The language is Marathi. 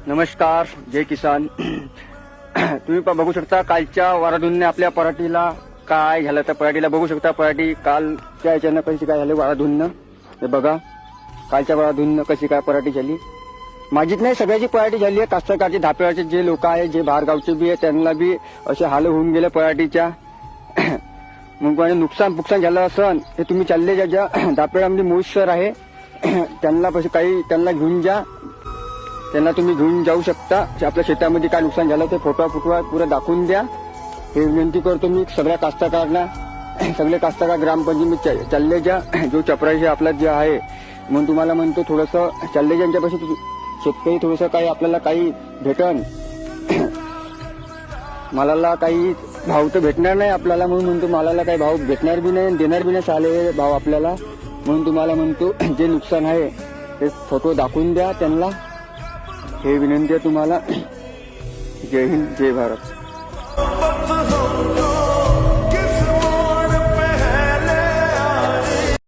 नमस्कार, जय किसान. तुम्ही बघू शकता कालच्या वाराधूनने आपल्या पराठीला काय झालं. तर पराठीला बघू शकता, पराठी कालच्या याच्यानं कशी काय झाली वाराधूननं. हे बघा कालच्या वाराधूननं कशी काय पराठी झाली. माझीच नाही, सगळ्याची पराठी झाली आहे. कास्तकारचे धापेवाचे जे लोक आहे, जे बाहेर गावचे बी आहे, त्यांना बी असे हाल होऊन गेले पराठीच्या. मग नुकसान झालं असं हे तुम्ही चालले ज्या धापेवामध्ये मोहित सर आहे त्यांना त्यांना घेऊन जा. त्यांना तुम्ही घेऊन जाऊ शकता. आपल्या शेतामध्ये काय नुकसान झालं ते फोटो पुरं दाखवून द्या. हे विनंती करतो मी सगळ्या कास्तकारांना. सगळे कास्तकार ग्रामपंचायत चालले जा. जो चपराशी आपला जे आहे म्हणून तुम्हाला म्हणतो थोडंसं चालले ज्यांच्यापाशी शेतकरी थोडंसं काही आपल्याला काही भेटन. मालाला काही भाव तर भेटणार नाही आपल्याला, म्हणून म्हणतो मालाला काही भाव भेटणार बी नाही, देणार बी नाही साले भाव आपल्याला. म्हणून तुम्हाला म्हणतो जे नुकसान आहे ते फोटो दाखवून द्या त्यांना. हे विनंती आहे तुम्हाला. जय हिंद, जय भारत.